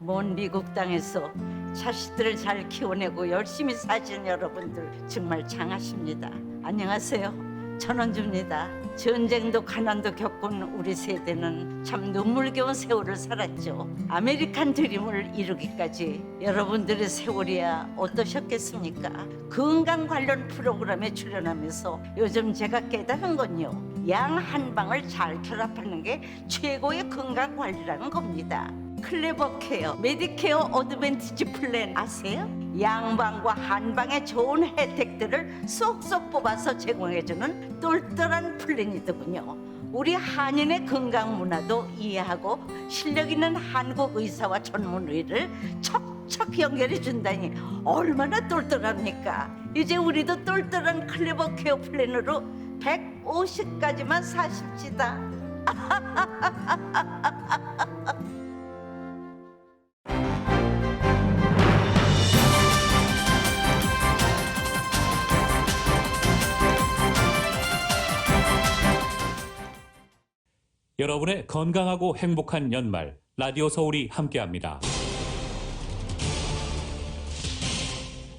먼 미국 땅에서 자식들을 잘 키워내고 열심히 사신 여러분들 정말 장하십니다. 안녕하세요. 전원주입니다. 전쟁도 가난도 겪은 우리 세대는 참 눈물겨운 세월을 살았죠. 아메리칸 드림을 이루기까지 여러분들의 세월이야 어떠셨겠습니까? 건강 관련 프로그램에 출연하면서 요즘 제가 깨달은 건요, 양 한 방을 잘 결합하는 게 최고의 건강 관리라는 겁니다. 클레버 케어, 메디케어 어드밴티지 플랜 아세요? 양방과 한방의 좋은 혜택들을 쏙쏙 뽑아서 제공해주는 똘똘한 플랜이더군요. 우리 한인의 건강 문화도 이해하고 실력 있는 한국 의사와 전문의를 척척 연결해 준다니 얼마나 똘똘합니까? 이제 우리도 똘똘한 클레버 케어 플랜으로 150까지만 사십시다. 여러분의 건강하고 행복한 연말, 라디오 서울이 함께합니다.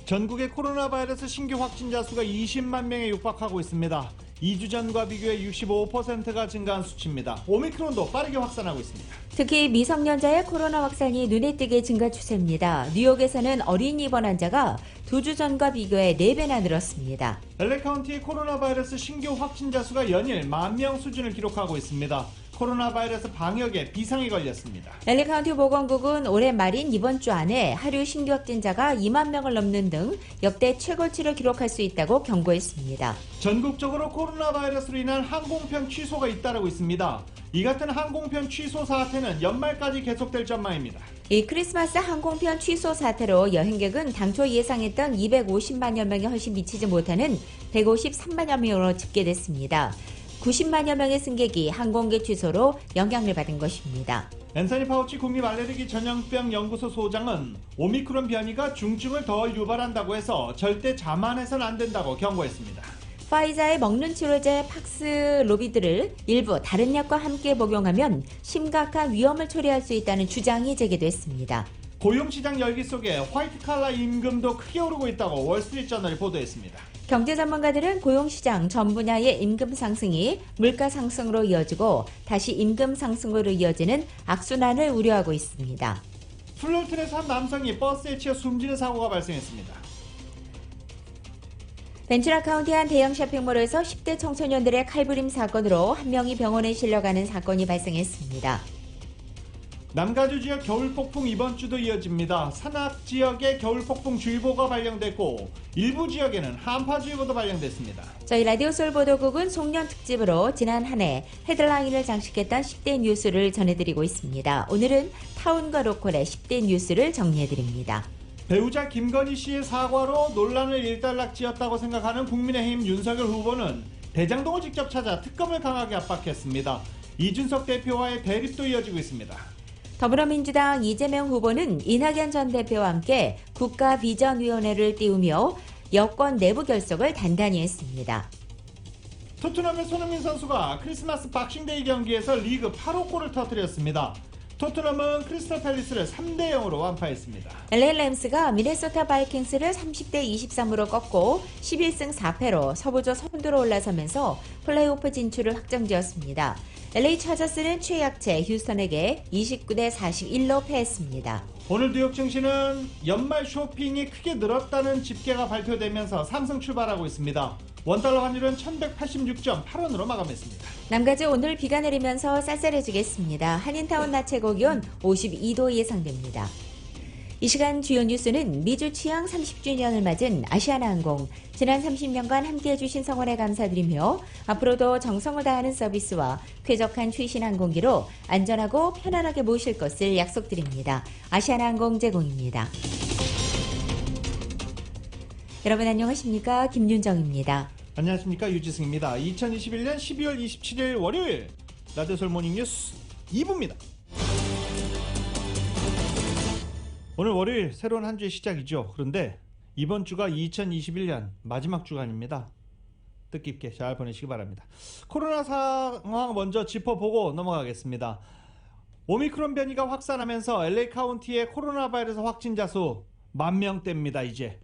전국의 코로나 바이러스 신규 확진자 수가 20만 명에 육박하고 있습니다. 2주 전과 비교해 65%가 증가한 수치입니다. 오미크론도 빠르게 확산하고 있습니다. 특히 미성년자의 코로나 확산이 눈에 띄게 증가 추세입니다. 뉴욕에서는 어린이 입원 환자가 2주 전과 비교해 4배나 늘었습니다. LA 카운티의 코로나 바이러스 신규 확진자 수가 연일 10,000명 수준을 기록하고 있습니다. 코로나 바이러스 방역에 비상이 걸렸습니다. LA 카운티 보건국은 올해 말인 이번 주 안에 하루 신규 확진자가 2만 명을 넘는 등 역대 최고치를 기록할 수 있다고 경고했습니다. 전국적으로 코로나 바이러스로 인한 항공편 취소가 잇따르고 있습니다. 이 같은 항공편 취소 사태는 연말까지 계속될 전망입니다. 이 크리스마스 항공편 취소 사태로 여행객은 당초 예상했던 250만여 명에 훨씬 미치지 못하는 153만여 명으로 집계됐습니다. 90만여 명의 승객이 항공기 취소로 영향을 받은 것입니다. 앤서니 파우치 국립 알레르기 전염병 연구소 소장은 오미크론 변이가 중증을 덜 유발한다고 해서 절대 자만해서는 안 된다고 경고했습니다. 파이자의 먹는 치료제 팍스로비드를 일부 다른 약과 함께 복용하면 심각한 위험을 초래할 수 있다는 주장이 제기됐습니다. 고용시장 열기 속에 화이트칼라 임금도 크게 오르고 있다고 월스트리트저널이 보도했습니다. 경제 전문가들은 고용시장 전 분야의 임금 상승이 물가 상승으로 이어지고 다시 임금 상승으로 이어지는 악순환을 우려하고 있습니다. 플롤튼에서 한 남성이 버스에 치여 숨지는 사고가 발생했습니다. 벤츄라 카운티 한 대형 쇼핑몰에서 10대 청소년들의 칼부림 사건으로 한 명이 병원에 실려가는 사건이 발생했습니다. 남가주 지역 겨울폭풍 이번 주도 이어집니다. 산악 지역에 겨울폭풍 주의보가 발령됐고 일부 지역에는 한파주의보도 발령됐습니다. 저희 라디오 솔 보도국은 송년 특집으로 지난 한 해 헤드라인을 장식했던 10대 뉴스를 전해드리고 있습니다. 오늘은 타운과 로컬의 10대 뉴스를 정리해드립니다. 배우자 김건희 씨의 사과로 논란을 일단락지었다고 생각하는 국민의힘 윤석열 후보는 대장동을 직접 찾아 특검을 강하게 압박했습니다. 이준석 대표와의 대립도 이어지고 있습니다. 더불어민주당 이재명 후보는 이낙연 전 대표와 함께 국가비전위원회를 띄우며 여권 내부 결속을 단단히 했습니다. 토트넘의 손흥민 선수가 크리스마스 박싱데이 경기에서 리그 8호 골을 터뜨렸습니다. 토트넘은 크리스탈 팰리스를 3대 0으로 완파했습니다. LA 램스가 미네소타 바이킹스를 30대 23으로 꺾고 11승 4패로 서부조 선두로 올라서면서 플레이오프 진출을 확정지었습니다. LA 차저스는 최약체 휴스턴에게 29대 41로 패했습니다. 오늘 뉴욕 증시는 연말 쇼핑이 크게 늘었다는 집계가 발표되면서 상승 출발하고 있습니다. 원달러 환율은 1186.8원으로 마감했습니다. 남가주 오늘 비가 내리면서 쌀쌀해지겠습니다. 한인타운 낮 최고 기온 52도 예상됩니다. 이 시간 주요 뉴스는 미주 취항 30주년을 맞은 아시아나항공, 지난 30년간 함께해 주신 성원에 감사드리며 앞으로도 정성을 다하는 서비스와 쾌적한 최신 항공기로 안전하고 편안하게 모실 것을 약속드립니다. 아시아나항공 제공입니다. 여러분 안녕하십니까? 김윤정입니다. 안녕하십니까? 유지승입니다. 2021년 12월 27일 월요일 라디오 솔모닝 뉴스 2부입니다. 오늘 월요일 새로운 한 주의 시작이죠. 그런데 이번 주가 2021년 마지막 주간입니다. 뜻깊게 잘 보내시기 바랍니다. 코로나 상황 먼저 짚어보고 넘어가겠습니다. 오미크론 변이가 확산하면서 LA 카운티의 코로나 바이러스 확진자 수 10,000대입니다. 이제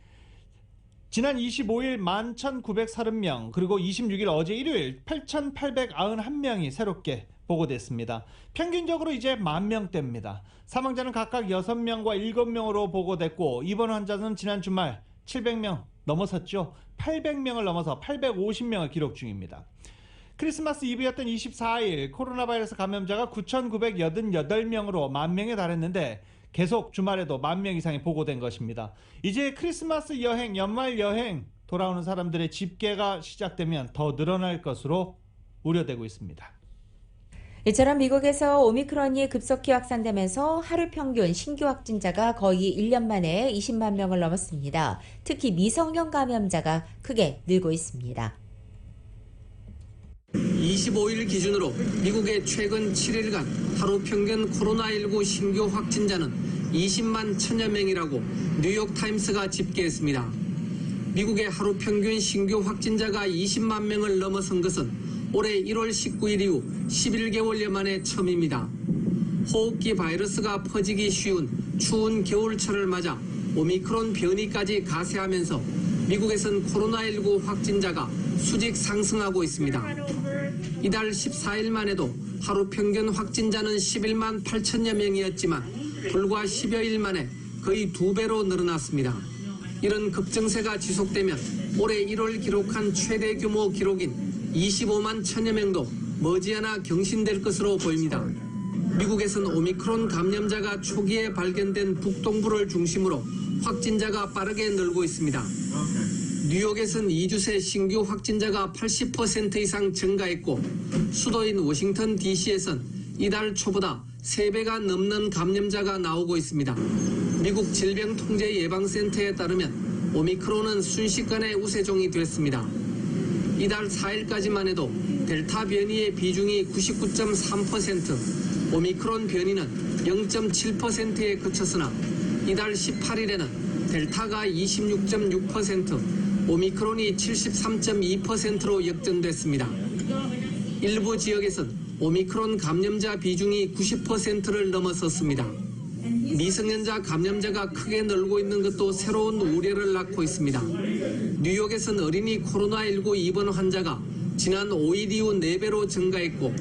지난 25일 11,930명, 그리고 26일 어제 일요일 8,891명이 새롭게 보고됐습니다. 평균적으로 이제 10,000대입니다. 사망자는 각각 6명과 7명으로 보고됐고, 입원 환자는 지난 주말 700명 넘어섰죠. 800명을 넘어서 850명을 기록 중입니다. 크리스마스 이브였던 24일 코로나 바이러스 감염자가 9,988명으로 10,000명에 달했는데 계속 주말에도 10,000명 이상이 보고된 것입니다. 이제 크리스마스 여행, 연말 여행 돌아오는 사람들의 집계가 시작되면 더 늘어날 것으로 우려되고 있습니다. 이처럼 미국에서 오미크론이 급속히 확산되면서 하루 평균 신규 확진자가 거의 1년 만에 20만 명을 넘었습니다. 특히 미성년 감염자가 크게 늘고 있습니다. 25일 기준으로 미국의 최근 7일간 하루 평균 코로나19 신규 확진자는 20만 1,000여 명이라고 뉴욕타임스가 집계했습니다. 미국의 하루 평균 신규 확진자가 20만 명을 넘어선 것은 올해 1월 19일 이후 11개월여 만에 처음입니다. 호흡기 바이러스가 퍼지기 쉬운 추운 겨울철을 맞아 오미크론 변이까지 가세하면서 미국에선 코로나19 확진자가 수직 상승하고 있습니다. 이달 14일만 해도 하루 평균 확진자는 11만 8천여 명이었지만 불과 10여일 만에 거의 2배로 늘어났습니다. 이런 급증세가 지속되면 올해 1월 기록한 최대 규모 기록인 25만 1천여 명도 머지않아 경신될 것으로 보입니다. 미국에선 오미크론 감염자가 초기에 발견된 북동부를 중심으로 확진자가 빠르게 늘고 있습니다. 뉴욕에선 2주 새 신규 확진자가 80% 이상 증가했고, 수도인 워싱턴 DC에선 이달 초보다 3배가 넘는 감염자가 나오고 있습니다. 미국 질병통제예방센터에 따르면 오미크론은 순식간에 우세종이 됐습니다. 이달 4일까지만 해도 델타 변이의 비중이 99.3%, 오미크론 변이는 0.7%에 그쳤으나 이달 18일에는 델타가 26.6%, 오미크론이 73.2%로 역전됐습니다. 일부 지역에선 오미크론 감염자 비중이 90%를 넘어섰습니다. 미성년자 감염자가 크게 늘고 있는 것도 새로운 우려를 낳고 있습니다. 뉴욕에선 어린이 코로나19 입원 환자가 지난 5일 이후 4배로 증가했고,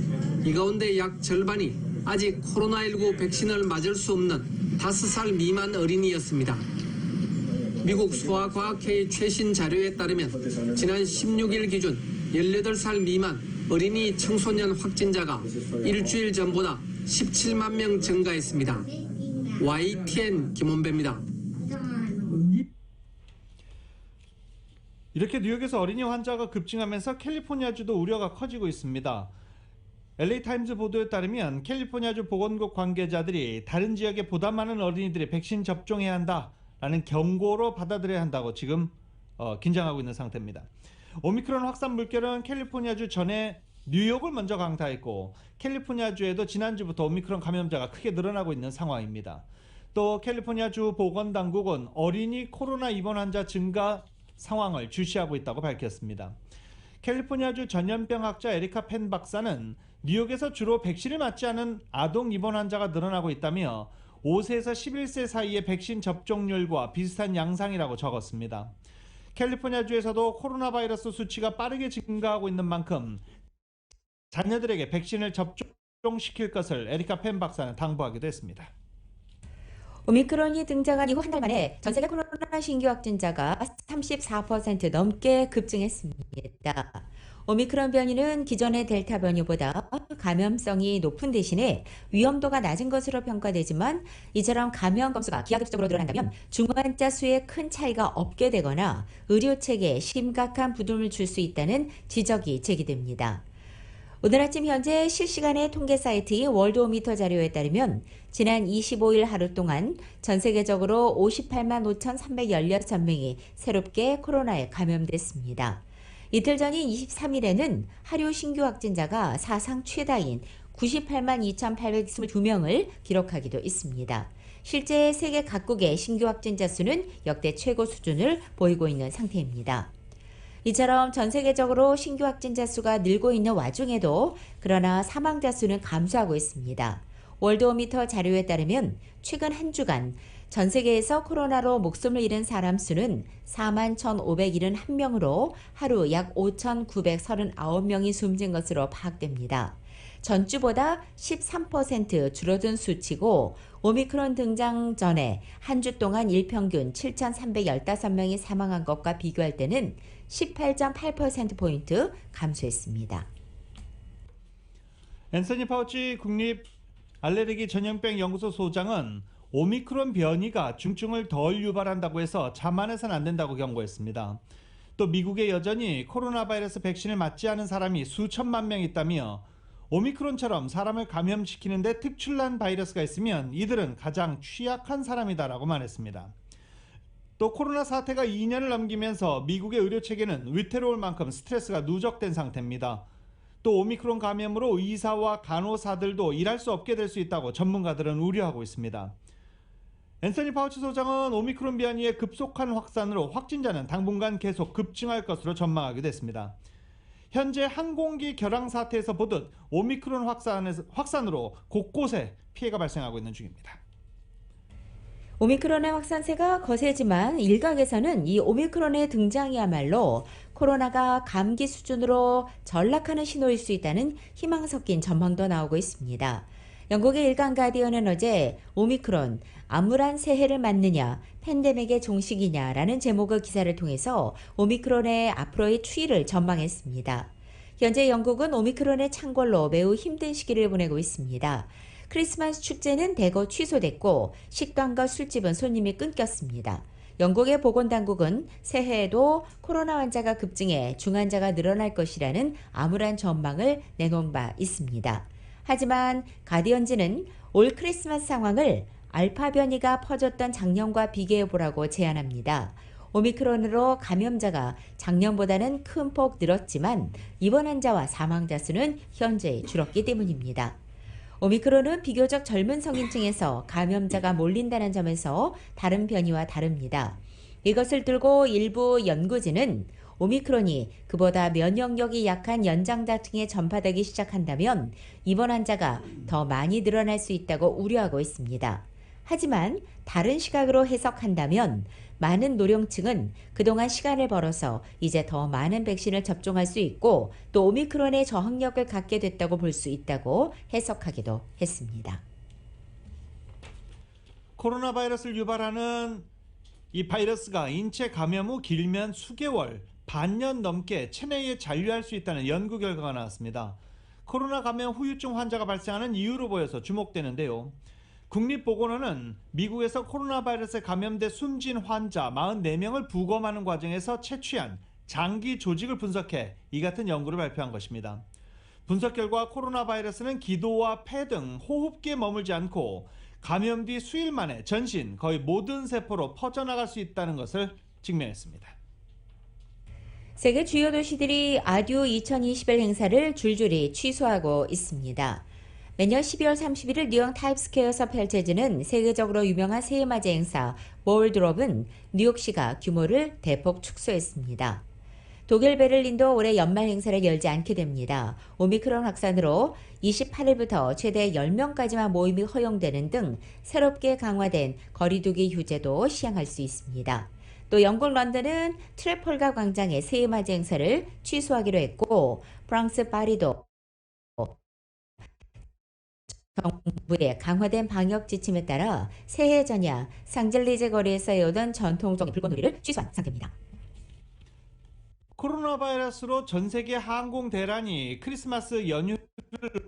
이 가운데 약 절반이 아직 코로나19 백신을 맞을 수 없는 5살 미만 어린이였습니다. 미국 소아과학회의 최신 자료에 따르면 지난 16일 기준 18살 미만 어린이 청소년 확진자가 일주일 전보다 17만 명 증가했습니다. YTN 김원배입니다. 이렇게 뉴욕에서 어린이 환자가 급증하면서 캘리포니아주도 우려가 커지고 있습니다. LA타임즈 보도에 따르면 캘리포니아주 보건국 관계자들이 다른 지역에 보다 많은 어린이들이 백신 접종해야 한다라는 경고로 받아들여야 한다고 지금 긴장하고 있는 상태입니다. 오미크론 확산 물결은 캘리포니아주 전에 뉴욕을 먼저 강타했고, 캘리포니아주에도 지난주부터 오미크론 감염자가 크게 늘어나고 있는 상황입니다. 또 캘리포니아주 보건당국은 어린이 코로나 입원 환자 증가 상황을 주시하고 있다고 밝혔습니다. 캘리포니아주 전염병학자 에리카 펜 박사는 뉴욕에서 주로 백신을 맞지 않은 아동 입원 환자가 늘어나고 있다며 5세에서 11세 사이의 백신 접종률과 비슷한 양상이라고 적었습니다. 캘리포니아주에서도 코로나 바이러스 수치가 빠르게 증가하고 있는 만큼 자녀들에게 백신을 접종시킬 것을 에리카 펜 박사는 당부하기도 했습니다. 오미크론이 등장한 이후 한 달 만에 전 세계 코로나 신규 확진자가 34% 넘게 급증했습니다. 오미크론 변이는 기존의 델타 변이보다 감염성이 높은 대신에 위험도가 낮은 것으로 평가되지만, 이처럼 감염 건수가 기하급수적으로 늘어난다면 중환자 수에 큰 차이가 없게 되거나 의료체계에 심각한 부담을 줄 수 있다는 지적이 제기됩니다. 오늘 아침 현재 실시간의 통계 사이트인 월드오미터 자료에 따르면 지난 25일 하루 동안 전 세계적으로 58만 5,316명이 새롭게 코로나에 감염됐습니다. 이틀 전인 23일에는 하루 신규 확진자가 사상 최다인 98만 2,822명을 기록하기도 했습니다. 실제 세계 각국의 신규 확진자 수는 역대 최고 수준을 보이고 있는 상태입니다. 이처럼 전 세계적으로 신규 확진자 수가 늘고 있는 와중에도 그러나 사망자 수는 감소하고 있습니다. 월드오미터 자료에 따르면 최근 한 주간 전 세계에서 코로나로 목숨을 잃은 사람 수는 41,571명으로 하루 약 5,939명이 숨진 것으로 파악됩니다. 전주보다 13% 줄어든 수치고 오미크론 등장 전에 한 주 동안 일평균 7,315명이 사망한 것과 비교할 때는 18.8%포인트 감소했습니다. 앤서니 파우치 국립 알레르기 전염병 연구소 소장은 오미크론 변이가 중증을 덜 유발한다고 해서 자만해서는 안 된다고 경고했습니다. 또 미국에 여전히 코로나 바이러스 백신을 맞지 않은 사람이 수천만 명 있다며 오미크론처럼 사람을 감염시키는데 특출난 바이러스가 있으면 이들은 가장 취약한 사람이다라고 말했습니다. 또 코로나 사태가 2년을 넘기면서 미국의 의료 체계는 위태로울 만큼 스트레스가 누적된 상태입니다. 또 오미크론 감염으로 의사와 간호사들도 일할 수 없게 될 수 있다고 전문가들은 우려하고 있습니다. 앤서니 파우치 소장은 오미크론 변이의 급속한 확산으로 확진자는 당분간 계속 급증할 것으로 전망하기도 했습니다. 현재 항공기 결항 사태에서 보듯 오미크론 확산으로 곳곳에 피해가 발생하고 있는 중입니다. 오미크론의 확산세가 거세지만 일각에서는 이 오미크론의 등장이야말로 코로나가 감기 수준으로 전락하는 신호일 수 있다는 희망 섞인 전망도 나오고 있습니다. 영국의 일간 가디언은 어제 오미크론 암울한 새해를 맞느냐 팬데믹의 종식이냐라는 제목의 기사를 통해서 오미크론의 앞으로의 추이를 전망했습니다. 현재 영국은 오미크론의 창궐로 매우 힘든 시기를 보내고 있습니다. 크리스마스 축제는 대거 취소됐고 식당과 술집은 손님이 끊겼습니다. 영국의 보건당국은 새해에도 코로나 환자가 급증해 중환자가 늘어날 것이라는 암울한 전망을 내놓은 바 있습니다. 하지만 가디언지는 올 크리스마스 상황을 알파 변이가 퍼졌던 작년과 비교해보라고 제안합니다. 오미크론으로 감염자가 작년보다는 큰 폭 늘었지만 입원 환자와 사망자 수는 현재 줄었기 때문입니다. 오미크론은 비교적 젊은 성인층에서 감염자가 몰린다는 점에서 다른 변이와 다릅니다. 이것을 들고 일부 연구진은 오미크론이 그보다 면역력이 약한 연장자층에 전파되기 시작한다면 입원 환자가 더 많이 늘어날 수 있다고 우려하고 있습니다. 하지만 다른 시각으로 해석한다면 많은 노령층은 그동안 시간을 벌어서 이제 더 많은 백신을 접종할 수 있고 또 오미크론의 저항력을 갖게 됐다고 볼 수 있다고 해석하기도 했습니다. 코로나 바이러스를 유발하는 이 바이러스가 인체 감염 후 길면 수개월, 반년 넘게 체내에 잔류할 수 있다는 연구 결과가 나왔습니다. 코로나 감염 후유증 환자가 발생하는 이유로 보여서 주목되는데요. 국립보건원은 미국에서 코로나 바이러스에 감염돼 숨진 환자 44명을 부검하는 과정에서 채취한 장기 조직을 분석해 이 같은 연구를 발표한 것입니다. 분석 결과 코로나 바이러스는 기도와 폐 등 호흡기에 머물지 않고 감염 뒤 수일 만에 전신 거의 모든 세포로 퍼져나갈 수 있다는 것을 증명했습니다. 세계 주요 도시들이 아듀 2021 행사를 줄줄이 취소하고 있습니다. 매년 12월 31일 뉴욕 타임스퀘어에서 펼쳐지는 세계적으로 유명한 새해맞이 행사 몰드롭은 뉴욕시가 규모를 대폭 축소했습니다. 독일 베를린도 올해 연말 행사를 열지 않게 됩니다. 오미크론 확산으로 28일부터 최대 10명까지만 모임이 허용되는 등 새롭게 강화된 거리두기 규제도 시행할 수 있습니다. 또 영국 런던은 트래폴가 광장의 새해맞이 행사를 취소하기로 했고 프랑스 파리도 정부의 강화된 방역 지침에 따라 새해 전야 상젤리제 거리에서 해오던 전통적인 불꽃놀이를 취소한 상태입니다. 코로나 바이러스로 전 세계 항공 대란이 크리스마스 연휴를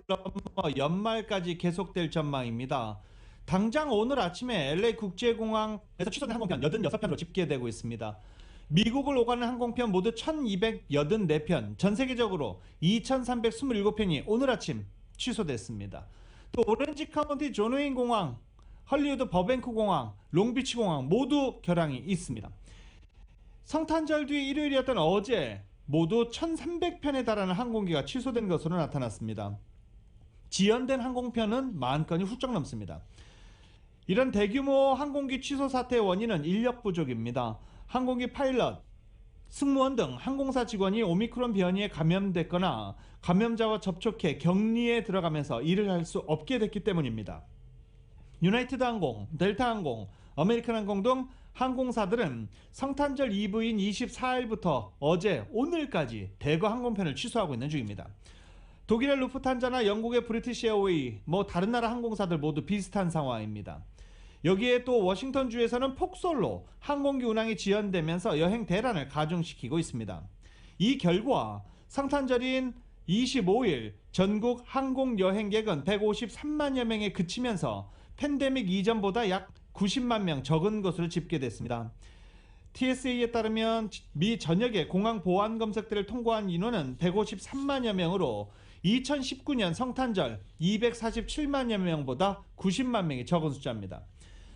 넘어 연말까지 계속될 전망입니다. 당장 오늘 아침에 LA 국제공항에서 취소된 항공편 86편으로 집계되고 있습니다. 미국을 오가는 항공편 모두 1284편, 전 세계적으로 2327편이 오늘 아침 취소됐습니다. 또 오렌지 카운티 존 웨인 공항, 헐리우드 버뱅크 공항, 롱비치 공항 모두 결항이 있습니다. 성탄절 뒤 일요일이었던 어제 모두 1300편에 달하는 항공기가 취소된 것으로 나타났습니다. 지연된 항공편은 10,000건이 훌쩍 넘습니다. 이런 대규모 항공기 취소 사태의 원인은 인력 부족입니다. 항공기 파일럿, 승무원 등 항공사 직원이 오미크론 변이에 감염됐거나 감염자와 접촉해 격리에 들어가면서 일을 할 수 없게 됐기 때문입니다. 유나이티드 항공, 델타 항공, 아메리칸 항공 등 항공사들은 성탄절 이브인 24일부터 어제 오늘까지 대거 항공편을 취소하고 있는 중입니다. 독일의 루프탄자나 영국의 브리티시 에어웨이, 다른 나라 항공사들 모두 비슷한 상황입니다. 여기에 또 워싱턴주에서는 폭설로 항공기 운항이 지연되면서 여행 대란을 가중시키고 있습니다. 이 결과 성탄절인 25일 전국 항공 여행객은 153만여 명에 그치면서 팬데믹 이전보다 약 90만 명 적은 것으로 집계됐습니다. TSA에 따르면 미 전역의 공항 보안 검색대를 통과한 인원은 153만여 명으로 2019년 성탄절 247만여 명보다 90만 명이 적은 숫자입니다.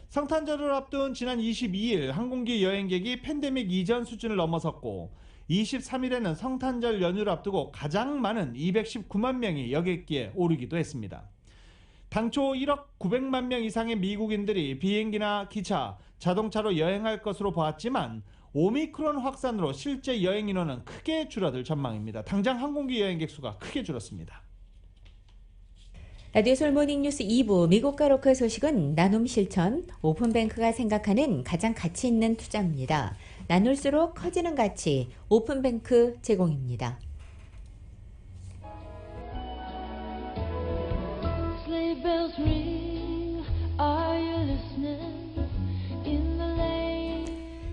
성탄절을 앞둔 지난 22일 항공기 여행객이 팬데믹 이전 수준을 넘어섰고 23일에는 성탄절 연휴를 앞두고 가장 많은 219만 명이 여객기에 오르기도 했습니다. 당초 1억 900만 명 이상의 미국인들이 비행기나 기차, 자동차로 여행할 것으로 보았지만 오미크론 확산으로 실제 여행 인원은 크게 줄어들 전망입니다. 당장 항공기 여행객 수가 크게 줄었습니다. 라디오 솔 모닝뉴스 2부 미국과 로컬 소식은 나눔 실천, 오픈뱅크가 생각하는 가장 가치 있는 투자입니다. 나눌수록 커지는 가치, 오픈뱅크 제공입니다. Sleigh bells ring, are you listening? In the lane.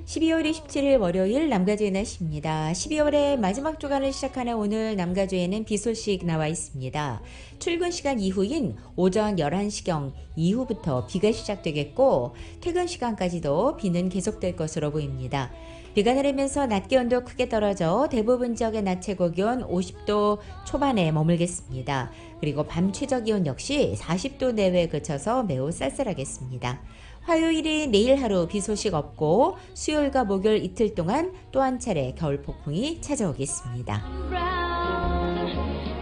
12월 27일 월요일 남가주의 날씨입니다. 12월의 마지막 주간을 시작하는 오늘 남가주에는 비 소식 나와 있습니다. 출근 시간 이후인 오전 11시경 이후부터 비가 시작되겠고 퇴근 시간까지도 비는 계속될 것으로 보입니다. 비가 내리면서 낮 기온도 크게 떨어져 대부분 지역의 낮 최고 기온 50도 초반에 머물겠습니다. 그리고 밤 최저 기온 역시 40도 내외에 그쳐서 매우 쌀쌀하겠습니다. 화요일이 내일 하루 비 소식 없고 수요일과 목요일 이틀 동안 또 한 차례 겨울 폭풍이 찾아오겠습니다.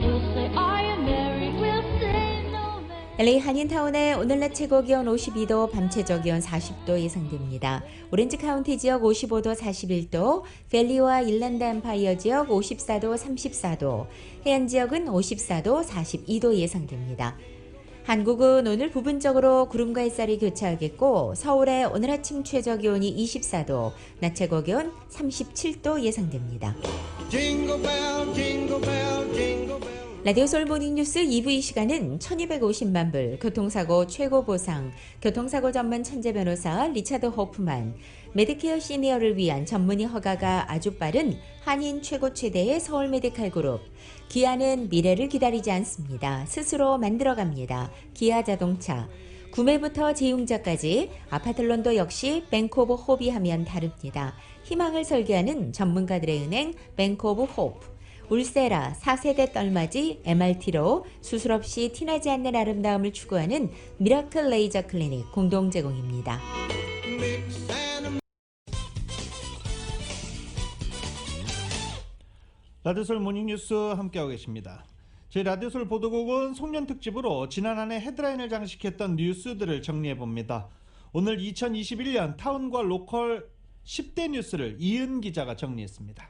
We'll say, are you merry? We'll say no man. LA 한인타운의 오늘 낮 최고 기온 52도, 밤 최저 기온 40도 예상됩니다. 오렌지 카운티 지역 55도, 41도, 밸리와 일랜드 엠파이어 지역 54도, 34도, 해안 지역은 54도, 42도 예상됩니다. 한국은 오늘 부분적으로 구름과 햇살이 교차하겠고 서울의 오늘 아침 최저 기온이 24도, 낮 최고 기온 37도 예상됩니다. 라디오 솔 모닝뉴스 2부 이 시간은 1250만 불, 교통사고 최고 보상, 교통사고 전문 천재 변호사 리차드 호프만, 메디케어 시니어를 위한 전문의 허가가 아주 빠른 한인 최고 최대의 서울 메디칼 그룹, 기아는 미래를 기다리지 않습니다. 스스로 만들어갑니다. 기아 자동차. 구매부터 재용자까지 아파트론도 역시 뱅크 오브 호비 하면 다릅니다. 희망을 설계하는 전문가들의 은행 뱅크 오브 호프. 울세라 4세대 떨맞이 MRT로 수술 없이 티나지 않는 아름다움을 추구하는 미라클 레이저 클리닉 공동 제공입니다. 라디오솔 모닝뉴스 함께하고 계십니다. 저희 라디오솔 보도국은 송년 특집으로 지난 한 해 헤드라인을 장식했던 뉴스들을 정리해봅니다. 오늘 2021년 타운과 로컬 10대 뉴스를 이은 기자가 정리했습니다.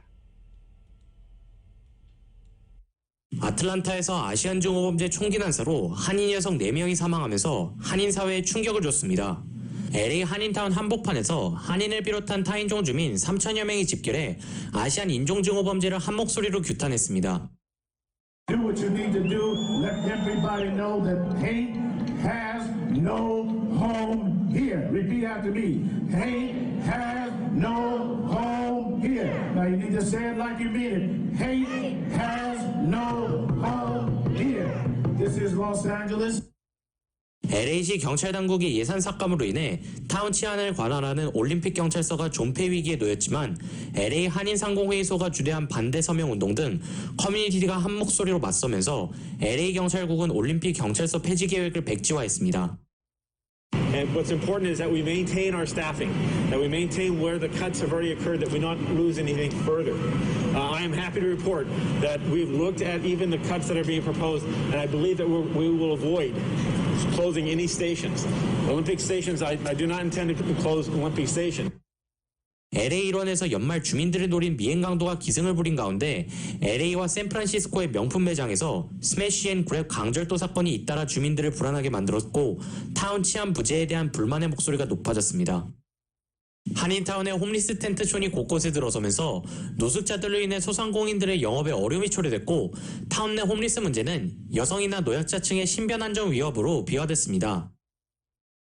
아틀란타에서 아시안 중호범죄 총기 난사로 한인 여성 4명이 사망하면서 한인 사회에 충격을 줬습니다. LA 한인타운 한복판에서 한인을 비롯한 타인종 주민 3천여 명이 집결해 아시안 인종증오범죄를 한 목소리로 규탄했습니다. Do what you need to do. Let everybody know that hate has no home here. Repeat after me. Hate has no home here. Now you need to say it like you mean it. Hate has no home here. This is Los Angeles. LA시 경찰 당국이 예산 삭감으로 인해 타운 치안을 관할하는 올림픽 경찰서가 존폐 위기에 놓였지만 LA 한인 상공회의소가 주대한 반대 서명 운동 등 커뮤니티가 한 목소리로 맞서면서 LA 경찰국은 올림픽 경찰서 폐지 계획을 백지화했습니다. And what's important is that we maintain our staffing, that we maintain where the cuts have already occurred, that we not lose anything further. I am happy to report that we've looked at even the cuts that are being proposed, and I believe that we will avoid closing any stations. Olympic stations, I do not intend to close Olympic Station. LA 일원에서 연말 주민들을 노린 미행 강도가 기승을 부린 가운데 LA와 샌프란시스코의 명품 매장에서 스매시 앤 그랩 강절도 사건이 잇따라 주민들을 불안하게 만들었고 타운 치안 부재에 대한 불만의 목소리가 높아졌습니다. 한인타운의 홈리스 텐트촌이 곳곳에 들어서면서 노숙자들로 인해 소상공인들의 영업에 어려움이 초래됐고 타운 내 홈리스 문제는 여성이나 노약자층의 신변 안전 위협으로 비화됐습니다.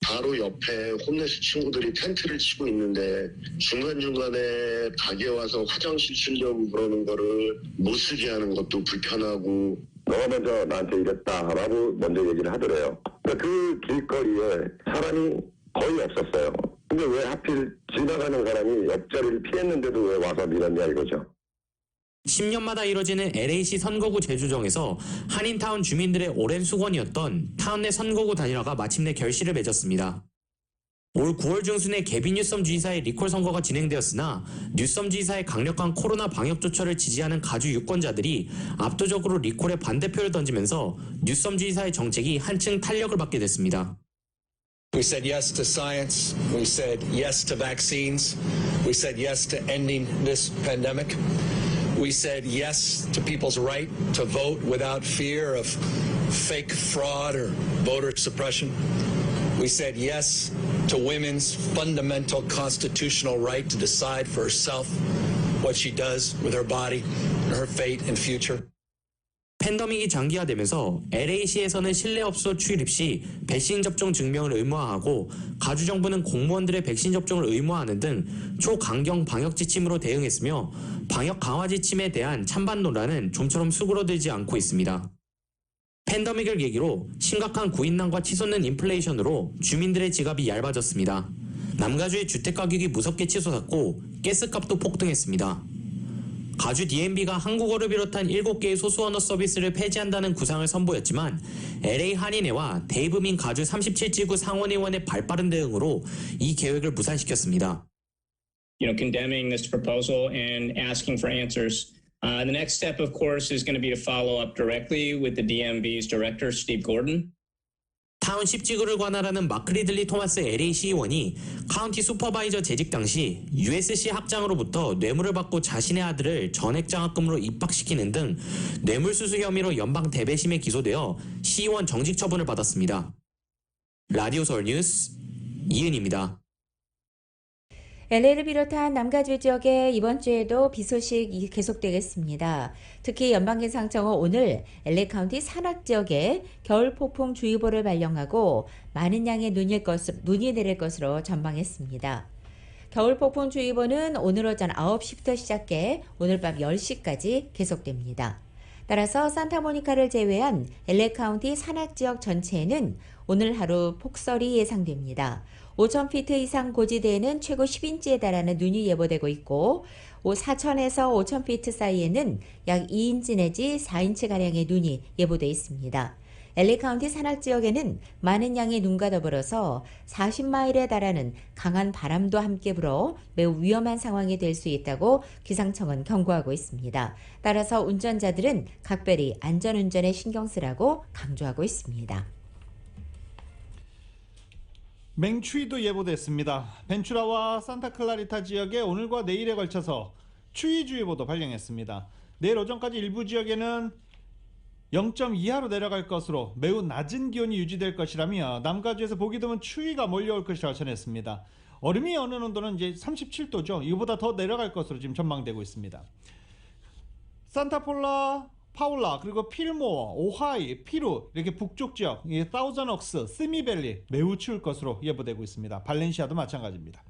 바로 옆에 홈레스 친구들이 텐트를 치고 있는데 중간중간에 가게 와서 화장실 쓰려고 그러는 거를 못 쓰게 하는 것도 불편하고 너가 먼저 나한테 이랬다라고 먼저 얘기를 하더래요. 그 길거리에 사람이 거의 없었어요. 근데 왜 하필 지나가는 사람이 옆자리를 피했는데도 왜 와서 밀었냐 이거죠. 10년마다 이뤄지는 LA시 선거구 재조정에서 한인타운 주민들의 오랜 수건이었던 타운 내 선거구 단일화가 마침내 결실을 맺었습니다. 올 9월 중순에 개빈 뉴섬 주지사의 리콜 선거가 진행되었으나 뉴섬 주지사의 강력한 코로나 방역 조처를 지지하는 가주 유권자들이 압도적으로 리콜에 반대표를 던지면서 뉴섬 주지사의 정책이 한층 탄력을 받게 됐습니다. We said yes to science. We said yes to vaccines. We said yes to ending this pandemic. We said yes to people's right to vote without fear of fake fraud or voter suppression. We said yes to women's fundamental constitutional right to decide for herself what she does with her body, her fate and future. 팬데믹이 장기화되면서 LA시에서는 실내업소 출입 시 백신 접종 증명을 의무화하고 가주정부는 공무원들의 백신 접종을 의무화하는 등 초강경 방역 지침으로 대응했으며 방역 강화 지침에 대한 찬반 논란은 좀처럼 수그러들지 않고 있습니다. 팬데믹을 계기로 심각한 구인난과 치솟는 인플레이션으로 주민들의 지갑이 얇아졌습니다. 남가주의 주택가격이 무섭게 치솟았고 가스값도 폭등했습니다. 가주 DMB가 한국어를 비롯한 7개의 소수 언어 서비스를 폐지한다는 구상을 선보였지만 LA 한인회와 데이브민 가주 37지구 상원의원의 발빠른 대응으로 이 계획을 무산시켰습니다. Condemning this proposal and asking for answers. The next step, of course, is going to be to follow up directly with the DMV's director, Steve Gordon. 타운 10지구를 관할하는 마크 리들리 토마스 LA 시의원이 카운티 슈퍼바이저 재직 당시 USC 학장으로부터 뇌물을 받고 자신의 아들을 전액장학금으로 입학시키는 등 뇌물수수 혐의로 연방 대배심에 기소되어 시의원 정직 처분을 받았습니다. 라디오 서울 뉴스 이은입니다. LA를 비롯한 남가주 지역에 이번 주에도 비 소식이 계속되겠습니다. 특히 연방기상청은 오늘 LA 카운티 산악 지역에 겨울 폭풍 주의보를 발령하고 많은 양의 눈이 내릴 것으로 전망했습니다. 겨울 폭풍 주의보는 오늘 오전 9시부터 시작해 오늘 밤 10시까지 계속됩니다. 따라서 산타모니카를 제외한 LA 카운티 산악 지역 전체에는 오늘 하루 폭설이 예상됩니다. 5,000피트 이상 고지대에는 최고 10인치에 달하는 눈이 예보되고 있고 4,000에서 5,000피트 사이에는 약 2인치 내지 4인치가량의 눈이 예보되어 있습니다. LA 카운티 산악 지역에는 많은 양의 눈과 더불어서 40마일에 달하는 강한 바람도 함께 불어 매우 위험한 상황이 될 수 있다고 기상청은 경고하고 있습니다. 따라서 운전자들은 각별히 안전운전에 신경 쓰라고 강조하고 있습니다. 맹추위도 예보됐습니다. 벤츄라와 산타클라리타 지역에 오늘과 내일에 걸쳐서 추위주의보도 발령했습니다. 내일 오전까지 일부 지역에는 0점 이하로 내려갈 것으로 매우 낮은 기온이 유지될 것이라며 남가주에서 보기 드문 추위가 몰려올 것이라고 전했습니다. 얼음이 어는 온도는 이제 37도죠. 이거보다 더 내려갈 것으로 지금 전망되고 있습니다. 산타폴라, 파울라, 그리고 필모어, 오하이, 피루 이렇게 북쪽 지역, 사우저넉스, 스미밸리 매우 추울 것으로 예보되고 있습니다. 발렌시아도 마찬가지입니다.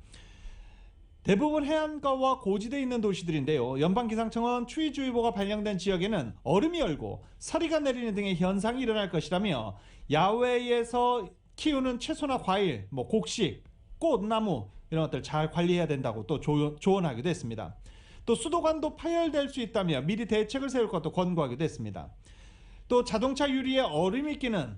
대부분 해안가와 고지대에 있는 도시들인데요. 연방기상청은 추위주의보가 발령된 지역에는 얼음이 얼고 서리가 내리는 등의 현상이 일어날 것이라며 야외에서 키우는 채소나 과일, 곡식, 꽃, 나무 이런 것들 잘 관리해야 된다고 또 조언하기도 했습니다. 또 수도관도 파열될 수 있다며 미리 대책을 세울 것도 권고하기도 했습니다. 또 자동차 유리에 얼음이 끼는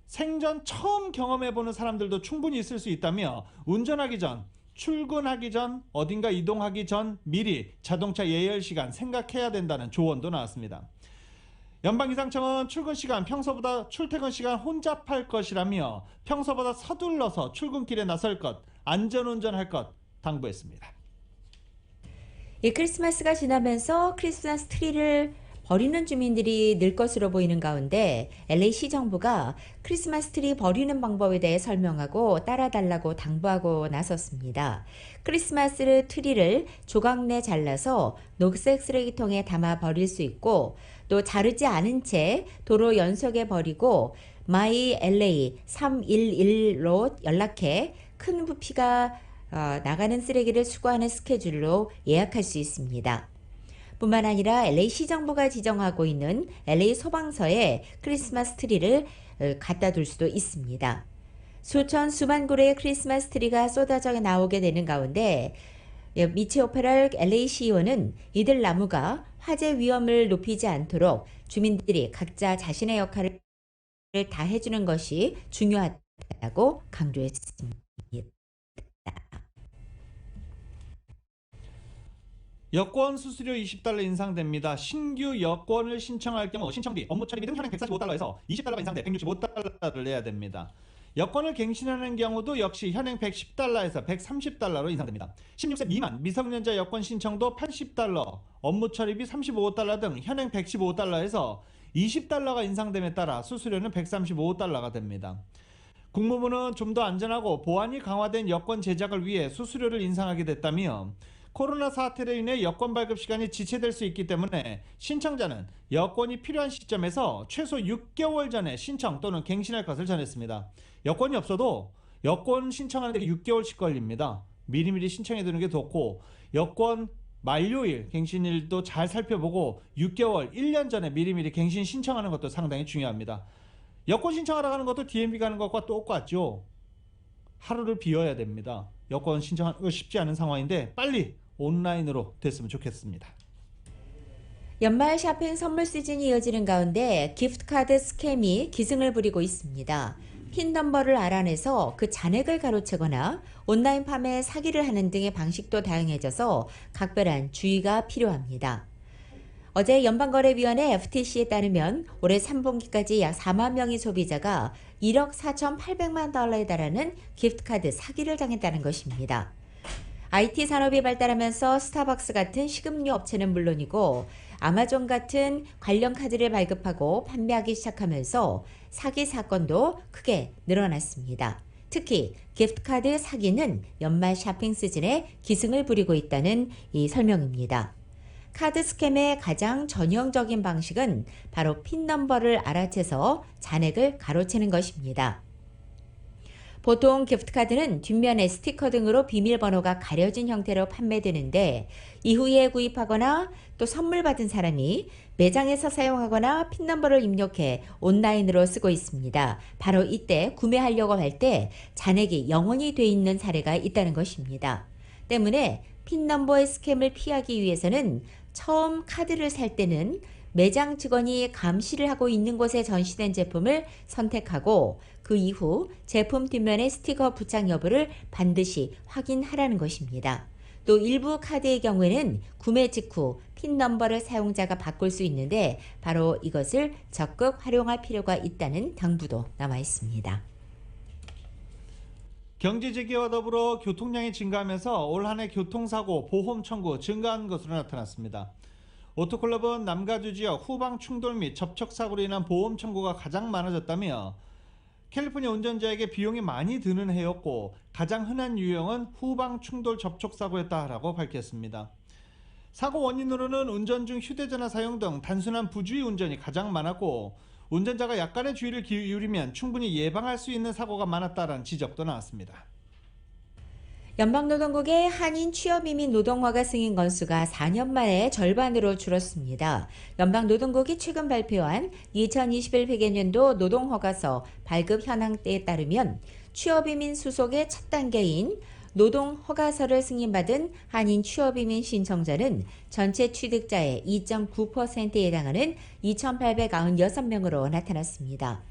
생전 처음 경험해보는 사람들도 충분히 있을 수 있다며 운전하기 전, 출근하기 전, 어딘가 이동하기 전 미리 자동차 예열 시간 생각해야 된다는 조언도 나왔습니다. 연방기상청은 출근 시간 평소보다 출퇴근 시간 혼잡할 것이라며 평소보다 서둘러서 출근길에 나설 것, 안전운전할 것 당부했습니다. 이 크리스마스가 지나면서 크리스마스 트리를 버리는 주민들이 늘 것으로 보이는 가운데 LA 시정부가 크리스마스 트리 버리는 방법에 대해 설명하고 따라달라고 당부하고 나섰습니다. 크리스마스 트리를 조각 내 잘라서 녹색 쓰레기통에 담아 버릴 수 있고 또 자르지 않은 채 도로 연석에 버리고 My LA 311로 연락해 큰 부피가 나가는 쓰레기를 수거하는 스케줄로 예약할 수 있습니다. 뿐만 아니라 LA 시정부가 지정하고 있는 LA 소방서에 크리스마스 트리를 갖다 둘 수도 있습니다. 수만 그루의 크리스마스 트리가 쏟아져 나오게 되는 가운데 미치 오페럴 LA CEO는 이들 나무가 화재 위험을 높이지 않도록 주민들이 각자 자신의 역할을 다 해주는 것이 중요하다고 강조했습니다. 여권 수수료 20달러 인상됩니다. 신규 여권을 신청할 경우 신청비, 업무 처리비 등 현행 145달러에서 20달러가 인상돼 165달러를 내야 됩니다. 여권을 갱신하는 경우도 역시 현행 110달러에서 130달러로 인상됩니다. 16세 미만 미성년자 여권 신청도 80달러, 업무 처리비 35달러 등 현행 115달러에서 20달러가 인상됨에 따라 수수료는 135달러가 됩니다. 국무부는 좀 더 안전하고 보안이 강화된 여권 제작을 위해 수수료를 인상하게 됐다며 코로나 사태로 인해 여권 발급 시간이 지체될 수 있기 때문에 신청자는 여권이 필요한 시점에서 최소 6개월 전에 신청 또는 갱신할 것을 전했습니다. 여권이 없어도 여권 신청하는 데 6개월씩 걸립니다. 미리미리 신청해 두는 게 좋고 여권 만료일, 갱신일도 잘 살펴보고 6개월, 1년 전에 미리미리 갱신 신청하는 것도 상당히 중요합니다. 여권 신청하러 가는 것도 DMV 가는 것과 똑같죠. 하루를 비워야 됩니다. 여권 신청하는 거 쉽지 않은 상황인데 빨리 온라인으로 됐으면 좋겠습니다. 연말 쇼핑 선물 시즌이 이어지는 가운데 기프트카드 스캠이 기승을 부리고 있습니다. 핀 넘버를 알아내서 그 잔액을 가로채거나 온라인 판매 사기를 하는 등의 방식도 다양해져서 각별한 주의가 필요합니다. 어제 연방거래위원회 FTC에 따르면 올해 3분기까지 약 4만 명의 소비자가 1억 4,800만 달러에 달하는 기프트카드 사기를 당했다는 것입니다. IT 산업이 발달하면서 스타벅스 같은 식음료 업체는 물론이고 아마존 같은 관련 카드를 발급하고 판매하기 시작하면서 사기 사건도 크게 늘어났습니다. 특히 기프트카드 사기는 연말 쇼핑 시즌에 기승을 부리고 있다는 이 설명입니다. 카드 스캠의 가장 전형적인 방식은 바로 핀 넘버를 알아채서 잔액을 가로채는 것입니다. 보통 기프트카드는 뒷면에 스티커 등으로 비밀번호가 가려진 형태로 판매되는데 이후에 구입하거나 또 선물 받은 사람이 매장에서 사용하거나 핀 넘버를 입력해 온라인으로 쓰고 있습니다. 바로 이때 구매하려고 할 때 잔액이 영원히 돼 있는 사례가 있다는 것입니다. 때문에 핀 넘버의 스캠을 피하기 위해서는 처음 카드를 살 때는 매장 직원이 감시를 하고 있는 곳에 전시된 제품을 선택하고 그 이후 제품 뒷면에 스티커 부착 여부를 반드시 확인하라는 것입니다. 또 일부 카드의 경우에는 구매 직후 핀 넘버를 사용자가 바꿀 수 있는데 바로 이것을 적극 활용할 필요가 있다는 당부도 남아 있습니다. 경제 재개와 더불어 교통량이 증가하면서 올 한 해 교통사고 보험 청구 증가한 것으로 나타났습니다. 오토클럽은 남가주 지역 후방 충돌 및 접촉사고로 인한 보험 청구가 가장 많아졌다며 캘리포니아 운전자에게 비용이 많이 드는 해였고 가장 흔한 유형은 후방 충돌 접촉사고였다라고 밝혔습니다. 사고 원인으로는 운전 중 휴대전화 사용 등 단순한 부주의 운전이 가장 많았고 운전자가 약간의 주의를 기울이면 충분히 예방할 수 있는 사고가 많았다라는 지적도 나왔습니다. 연방노동국의 한인 취업이민 노동허가 승인 건수가 4년 만에 절반으로 줄었습니다. 연방노동국이 최근 발표한 2021 회계년도 노동허가서 발급 현황에 따르면 취업이민 수속의 첫 단계인 노동허가서를 승인받은 한인 취업이민 신청자는 전체 취득자의 2.9%에 해당하는 2,896명으로 나타났습니다.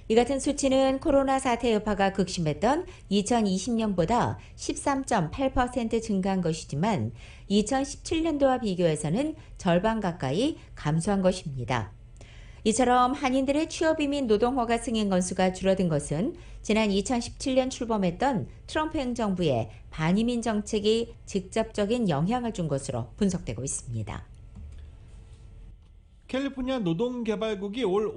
이 같은 수치는 코로나 사태 여파가 극심했던 2020년보다 13.8% 증가한 것이지만 2017년도와 비교해서는 절반 가까이 감소한 것입니다. 이처럼 한인들의 취업이 민 노동허가 승인 건수가 줄어든 것은 지난 2017년 출범했던 트럼프 행정부의 반이민 정책이 직접적인 영향을 준 것으로 분석되고 있습니다. 캘리포니아 노동개발국이 올해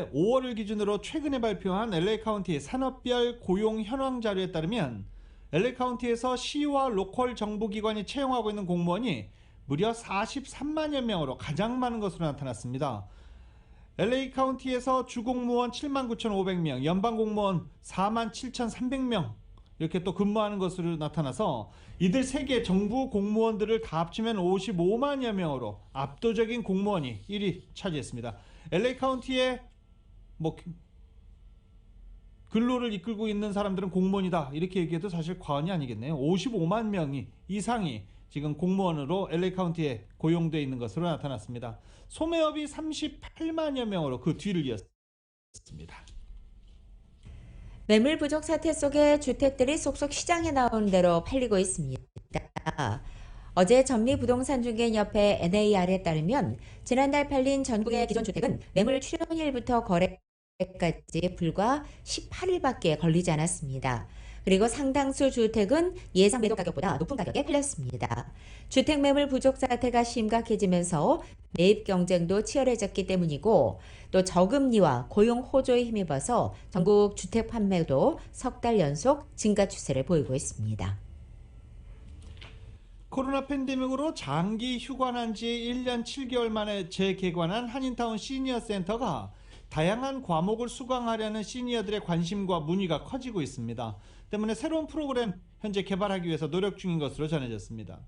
5월을 기준으로 최근에 발표한 LA 카운티 산업별 고용 현황 자료에 따르면 LA 카운티에서 시와 로컬 정부기관이 채용하고 있는 공무원이 무려 43만여 명으로 가장 많은 것으로 나타났습니다. LA 카운티에서 주공무원 79,500명, 연방공무원 47,300명 이렇게 또 근무하는 것으로 나타나서 이들 세 개 정부 공무원들을 다 합치면 55만여 명으로 압도적인 공무원이 1위 차지했습니다. LA 카운티에 근로를 이끌고 있는 사람들은 공무원이다 이렇게 얘기해도 사실 과언이 아니겠네요. 55만 명이 이상이 지금 공무원으로 LA 카운티에 고용되어 있는 것으로 나타났습니다. 소매업이 38만여 명으로 그 뒤를 이었습니다. 매물 부족 사태 속에 주택들이 속속 시장에 나온 대로 팔리고 있습니다. 어제 전미부동산중개협회 NAR에 따르면 지난달 팔린 전국의 기존 주택은 매물 출연일부터 거래까지 불과 18일밖에 걸리지 않았습니다. 그리고 상당수 주택은 예상 매도 가격보다 높은 가격에 팔렸습니다. 주택 매물 부족 사태가 심각해지면서 매입 경쟁도 치열해졌기 때문이고 또 저금리와 고용 호조에 힘입어서 전국 주택 판매도 석 달 연속 증가 추세를 보이고 있습니다. 코로나 팬데믹으로 장기 휴관한 지 1년 7개월 만에 재개관한 한인타운 시니어센터가 다양한 과목을 수강하려는 시니어들의 관심과 문의가 커지고 있습니다. 때문에 새로운 프로그램 현재 개발하기 위해서 노력 중인 것으로 전해졌습니다.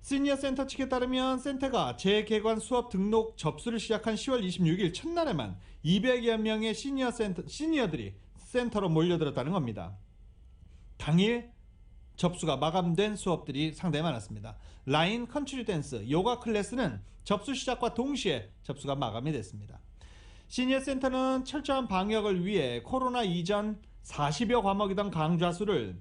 시니어센터 측에 따르면 센터가 재개관 수업 등록 접수를 시작한 10월 26일 첫날에만 200여 명의 시니어들이 센터로 몰려들었다는 겁니다. 당일 접수가 마감된 수업들이 상당히 많았습니다. 라인, 컨트리 댄스, 요가 클래스는 접수 시작과 동시에 접수가 마감이 됐습니다. 시니어센터는 철저한 방역을 위해 코로나 이전 40여 과목이던 강좌 수를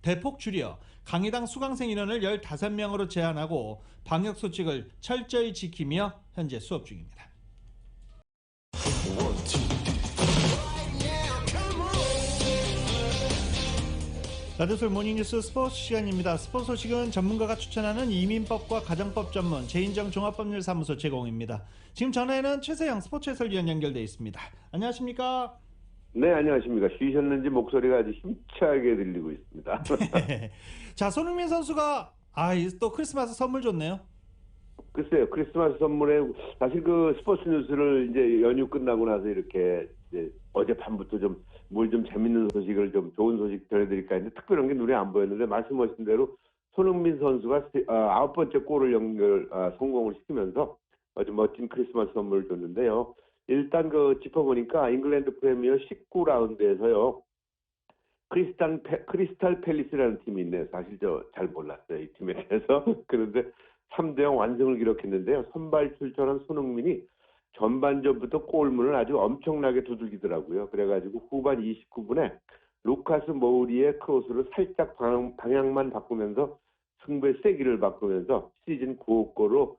대폭 줄여 강의당 수강생 인원을 15명으로 제한하고 방역 수칙을 철저히 지키며 현재 수업 중입니다. 라디오솔 모닝뉴스 스포츠 시간입니다. 스포츠 소식은 전문가가 추천하는 이민법과 가정법 전문 제인정 종합법률사무소 제공입니다. 지금 전화에는 최세영 스포츠 해설위원 연결되어 있습니다. 안녕하십니까? 네, 안녕하십니까. 쉬셨는지 목소리가 아주 힘차게 들리고 있습니다. 자, 손흥민 선수가 또 크리스마스 선물 줬네요. 글쎄요, 크리스마스 선물에 사실 그 스포츠 뉴스를 이제 연휴 끝나고 나서 이렇게 이제 어젯밤부터 좀 뭘 좀 재밌는 소식을 좀 좋은 소식 전해드릴까 했는데 특별한 게 눈에 안 보였는데 말씀하신 대로 손흥민 선수가 9번째 골을 성공을 시키면서 아주 멋진 크리스마스 선물을 줬는데요. 일단 그 짚어보니까 잉글랜드 프리미어 19라운드에서요. 크리스탈 팰리스라는 팀이 있네요. 사실 저 잘 몰랐어요. 이 팀에 대해서. 그런데 3대0 완승을 기록했는데요. 선발 출전한 손흥민이 전반전부터 골문을 아주 엄청나게 두들기더라고요. 그래가지고 후반 29분에 루카스 모우리의 크로스를 살짝 방향만 바꾸면서 승부의 세기를 바꾸면서 시즌 9호 골로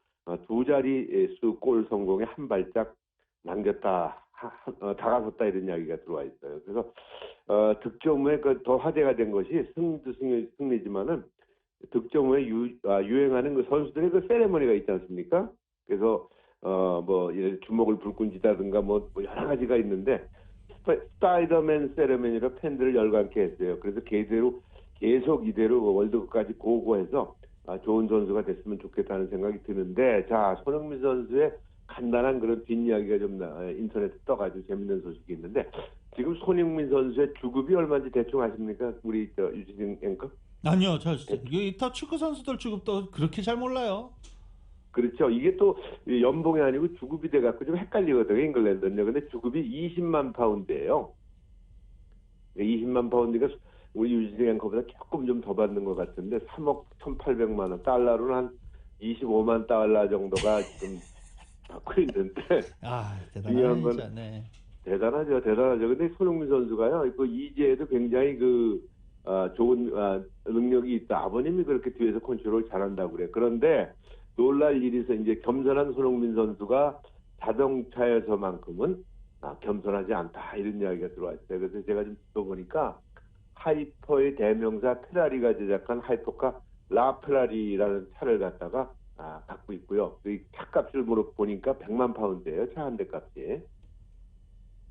두 자릿수 골 성공에 한 발짝 남겼다, 다가섰다 이런 이야기가 들어와 있어요. 그래서 득점 후에 더 화제가 된 것이 승도 승리지만은 득점 후에 유행하는 그 선수들의 그 세레머니가 있지 않습니까? 그래서 주먹을 불끈 쥐다든가 뭐 여러 가지가 있는데 스파이더맨 세레머니로 팬들을 열광케 했어요. 그래서 계속 이대로 월드컵까지 고고해서 좋은 선수가 됐으면 좋겠다는 생각이 드는데, 자, 손흥민 선수의 간단한 그런 뒷이야기가 좀 인터넷에 떠가지고 재밌는 소식이 있는데, 지금 손흥민 선수의 주급이 얼마인지 대충 아십니까? 우리 유진영 앵커? 아니요, 다 축구 선수들 주급도 그렇게 잘 몰라요. 그렇죠. 이게 또 연봉이 아니고 주급이 돼갖고 좀 헷갈리거든요, 잉글랜드는요. 근데 주급이 20만 파운드예요. 20만 파운드가 우리 유진영 앵커보다 조금 좀 더 받는 것 같은데 3억 1,800만 원, 달러로는 한 25만 달러 정도가 지금 받고 있는데. 대단하죠. 네. 대단하죠. 근데 손흥민 선수가요, 그 이제에도 굉장히 좋은 능력이 있다. 아버님이 그렇게 뒤에서 컨트롤 잘한다고 그래. 그런데 놀랄 일이 있어. 이제 겸손한 손흥민 선수가 자동차에서만큼은 겸손하지 않다 이런 이야기가 들어왔어요. 그래서 제가 좀 들어보니까 하이퍼의 대명사 페라리가 제작한 하이퍼카 라페라리라는 차를 갖다가 갖고 있고요. 그 차값을 보니까 100만 파운드예요. 차 한 대 값이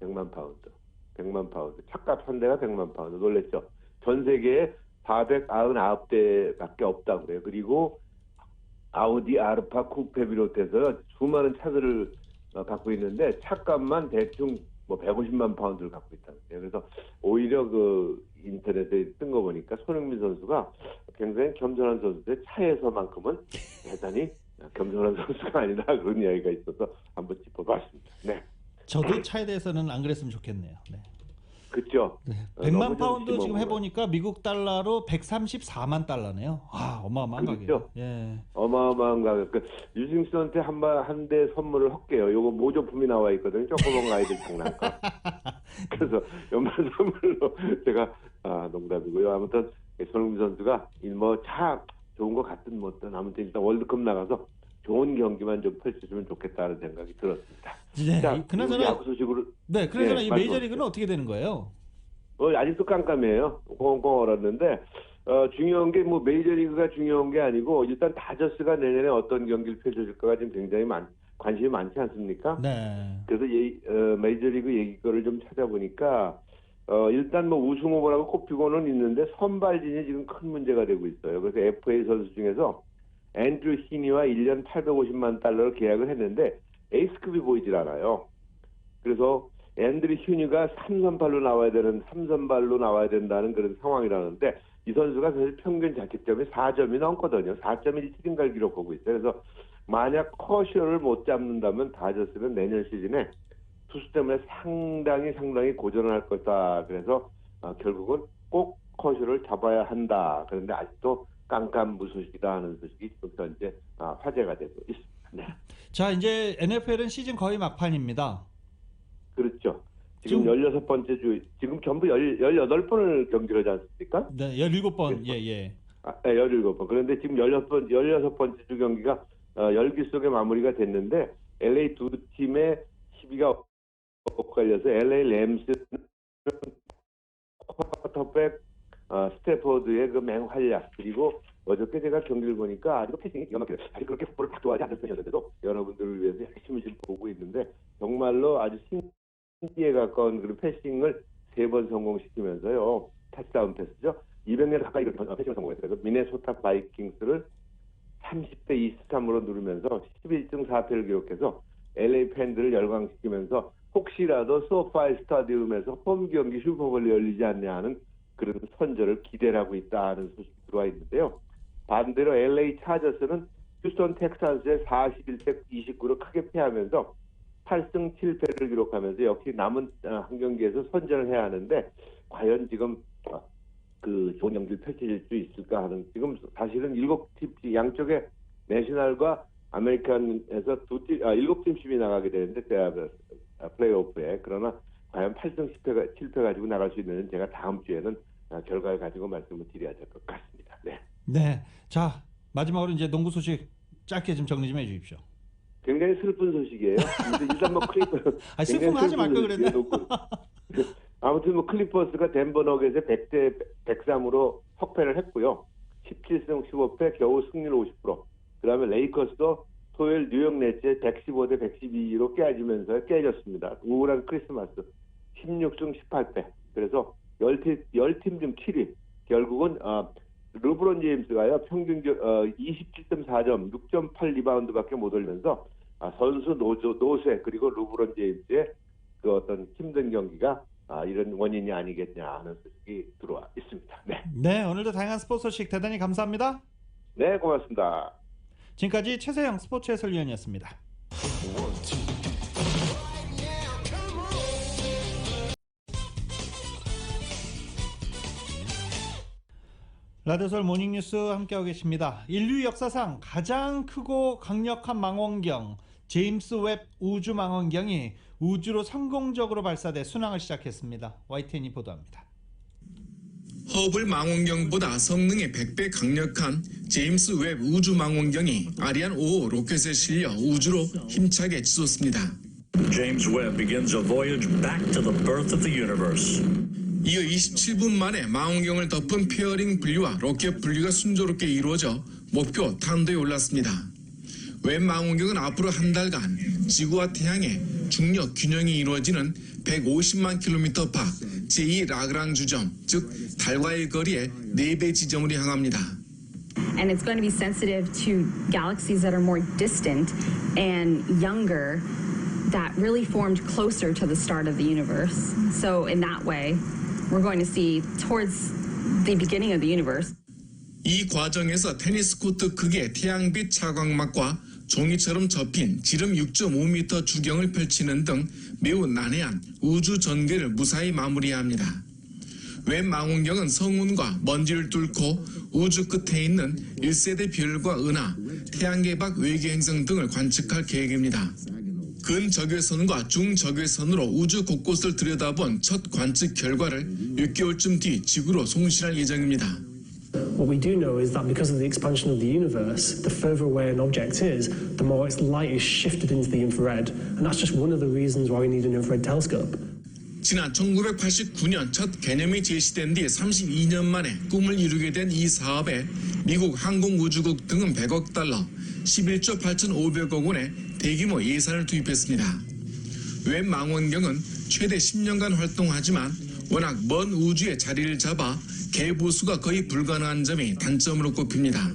100만 파운드. 100만 파운드. 차값 한 대가 100만 파운드. 놀랬죠? 전 세계에 499대밖에 없다고 그래요. 그리고 아우디 아르파 쿠페 비롯해서 수많은 차들을 갖고 있는데 차값만 대충 뭐 150만 파운드를 갖고 있다고 해요. 그래서 오히려 그 인터넷에 뜬 거 보니까 손흥민 선수가 굉장히 겸손한 선수인데 차에서만큼은 대단히 겸손한 선수가 아니다 그런 이야기가 있어서 한번 짚어봤습니다. 네. 저도 차에 대해서는 안 그랬으면 좋겠네요. 네. 그렇죠. 네. 100만 파운드 지금 해보니까 미국 달러로 134만 달러네요. 어마어마한 가격. 그렇죠. 예. 어마어마한 가격. 유승 씨한테 한 대 선물을 할게요. 요거 모조품이 나와 있거든요. 조그만 아이들 장난감. 그래서 연말 선물로 제가 농담이고요. 아무튼 손흥민 선수가 뭐 차 좋은 거 같든 뭐든 아무튼 일단 월드컵 나가서 좋은 경기만 좀 펼쳐주면 좋겠다는 생각이 들었습니다. 네. 자, 그나저나 야구 소식으로. 네, 그나저나 이 말씀하세요. 메이저리그는 어떻게 되는 거예요? 아직도 깜깜해요. 꽁꽁 얼었는데 중요한 게 뭐 메이저리그가 중요한 게 아니고 일단 다저스가 내년에 어떤 경기를 펼쳐줄까가 지금 굉장히 관심이 많지 않습니까? 네. 그래서 메이저리그 얘기 거를 좀 찾아보니까 일단 뭐 우승 후보라고 꼽히고는 있는데 선발진이 지금 큰 문제가 되고 있어요. 그래서 FA 선수 중에서 앤드류 히니와 1년 850만 달러를 계약을 했는데 에이스급이 보이질 않아요. 그래서 앤드류 히니가 3선발로 나와야 된다는 그런 상황이라는데 이 선수가 사실 평균 자책점이 4점이 넘거든요. 4.17인가를 기록하고 있어요. 그래서 만약 커쇼를 못 잡는다면 다저스는 내년 시즌에 투수 때문에 상당히 고전을 할 거다. 그래서 결국은 꼭 커쇼를 잡아야 한다. 그런데 아직도 깜깜무소식이다 하는 소식이 지금 현재 화제가 되고 있습니다. 네. 자, 이제 NFL은 시즌 거의 막판입니다. 그렇죠. 지금 16번째 주, 지금 전부 18번을 경기를 하지 않습니까? 네, 17번. 예. 17번. 그런데 지금 16번째 주 경기가 열기 속에 마무리가 됐는데 LA 두 팀의 시비가 엇갈려서 LA 램스는 쿼터백 스태포드의 그 맹활약 그리고 어저께 제가 경기를 보니까 아주 패싱이 기가 막혀요. 아직 그렇게 futbol을 딱 좋아하지 않는 편이었는데도 여러분들을 위해서 열심히 지금 보고 있는데 정말로 아주 신기에 가까운 그런 패싱을 3번 성공시키면서요. 터치다운 패스죠. 200m 가까이 패싱을 성공했어요. 그래서 미네소타 바이킹스를 30대 23으로 누르면서 11승 4패를 기록해서 LA 팬들을 열광시키면서 혹시라도 소파이 스타디움에서 홈 경기 슈퍼볼이 열리지 않냐 하는 그런 선전을 기대를 하고 있다는 소식이 들어와 있는데요. 반대로 LA 차저스는 휴스턴 텍사스에 41대 29로 크게 패하면서 8승 7패를 기록하면서 역시 남은 한 경기에서 선전을 해야 하는데 과연 지금 그 좋은 경기를 펼쳐질 수 있을까 하는 지금 사실은 7팀 양쪽에 내셔널과 아메리칸에서 7팀씩이 나가게 되는데 플레이오프에 그러나 과연 8승 7패 가지고 나갈 수 있는 제가 다음 주에는 결과를 가지고 말씀을 드려야 될 것 같습니다. 네. 네. 자, 마지막으로 이제 농구 소식 짧게 좀 정리 좀 해주십시오. 굉장히 슬픈 소식이에요. 일단 뭐 슬픈 거 하지 말걸 그랬네. 아무튼 뭐 클리퍼스가 덴버 너겟에 100대 103으로 석패를 했고요. 17승 15패 겨우 승률 50%. 그다음에 레이커스도 토요일 뉴욕 넷츠에 115대 112로 깨졌습니다. 우울한 크리스마스 16승 18패. 그래서 10팀 중 7위. 결국은 르브론 제임스가요 평균 27.4점, 6.8 리바운드밖에 못 올리면서 선수 노쇠 그리고 르브론 제임스의 그 어떤 힘든 경기가 이런 원인이 아니겠냐 하는 소식이 들어와 있습니다. 네. 네, 오늘도 다양한 스포츠 소식 대단히 감사합니다. 네, 고맙습니다. 지금까지 최세영 스포츠 해설위원이었습니다. 라디오서울 모닝뉴스 함께하고 계십니다. 인류 역사상 가장 크고 강력한 망원경 제임스 웹 우주 망원경이 우주로 성공적으로 발사돼 순항을 시작했습니다. YTN이 보도합니다. 허블 망원경보다 성능이 100배 강력한 제임스 웹 우주 망원경이 아리안 5 로켓에 실려 우주로 힘차게 치솟습니다. James Webb begins a voyage back to the birth of the universe. 이어 27분 만에 망원경을 덮은 페어링 분리와 로켓 분리가 순조롭게 이루어져 목표 탄도에 올랐습니다. 웹 망원경은 앞으로 한 달간 지구와 태양의 중력 균형이 이루어지는 150만 킬로미터 밖 제2 라그랑 주점, 즉 달과의 거리의 4배 지점으로 향합니다. And it's going to be sensitive to galaxies that are more distant and younger that really formed closer to the start of the universe. So in that way, we're going to see towards the beginning of the universe. 이 과정에서 테니스 코트 크기의 태양빛 차광막과 종이처럼 접힌 지름 6.5m 주경을 펼치는 등 매우 난해한 우주 전개를 무사히 마무리해야 합니다. 웹 망원경은 성운과 먼지를 뚫고 우주 끝에 있는 1세대 별과 은하, 태양계 밖 외계 행성 등을 관측할 계획입니다. 근적외선과 중적외선으로 우주 곳곳을 들여다본 첫 관측 결과를 6개월쯤 뒤 지구로 송신할 예정입니다. What we do know is that because of the expansion of the universe, the further away an object is, the more its light is shifted into the infrared. And that's just one of the reasons why we need an infrared telescope. 지난 1989년 첫 개념이 제시된 뒤 32년 만에 꿈을 이루게 된 이 사업에 미국 항공우주국 등은 100억 달러, 11조 8,500억 원의 대규모 예산을 투입했습니다. 웹 망원경은 최대 10년간 활동하지만 워낙 먼 우주에 자리를 잡아 개보수가 거의 불가능한 점이 단점으로 꼽힙니다.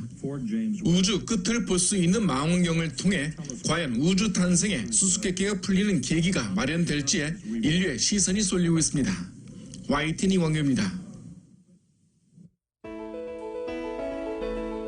우주 끝을 볼 수 있는 망원경을 통해 과연 우주 탄생에 수수께끼가 풀리는 계기가 마련될지에 인류의 시선이 쏠리고 있습니다. YTN 이광규입니다.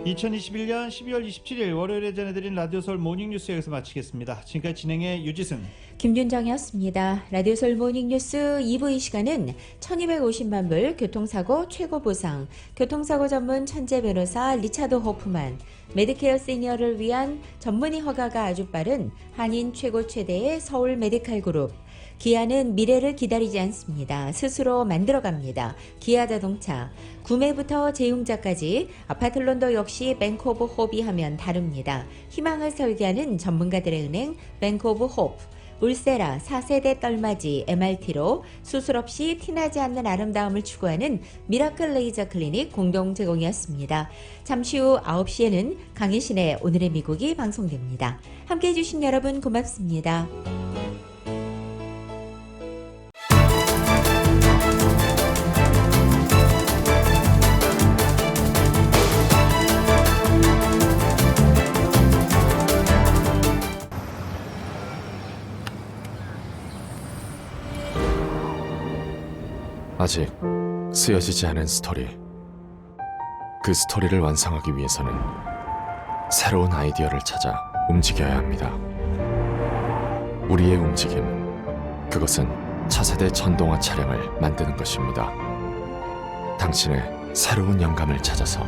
2021년 12월 27일 월요일에 전해드린 라디오 서울 모닝뉴스 여기서 마치겠습니다. 지금까지 진행의 유지승, 김윤정이었습니다. 라디오 서울 모닝뉴스 2부 이 시간은 1250만 불 교통사고 최고 보상, 교통사고 전문 천재 변호사 리차드 호프만, 메디케어 시니어를 위한 전문의 허가가 아주 빠른 한인 최고 최대의 서울 메디칼 그룹, 기아는 미래를 기다리지 않습니다. 스스로 만들어갑니다. 기아 자동차. 구매부터 재용자까지 아파트론도 역시 뱅크 오브 홉이 하면 다릅니다. 희망을 설계하는 전문가들의 은행 뱅크 오브 홉. 울세라 4세대 떨맞이 MRT로 수술 없이 티나지 않는 아름다움을 추구하는 미라클 레이저 클리닉 공동 제공이었습니다. 잠시 후 9시에는 강희신의 오늘의 미국이 방송됩니다. 함께해 주신 여러분 고맙습니다. 아직 쓰여지지 않은 스토리. 그 스토리를 완성하기 위해서는 새로운 아이디어를 찾아 움직여야 합니다. 우리의 움직임, 그것은 차세대 전동화 차량을 만드는 것입니다. 당신의 새로운 영감을 찾아서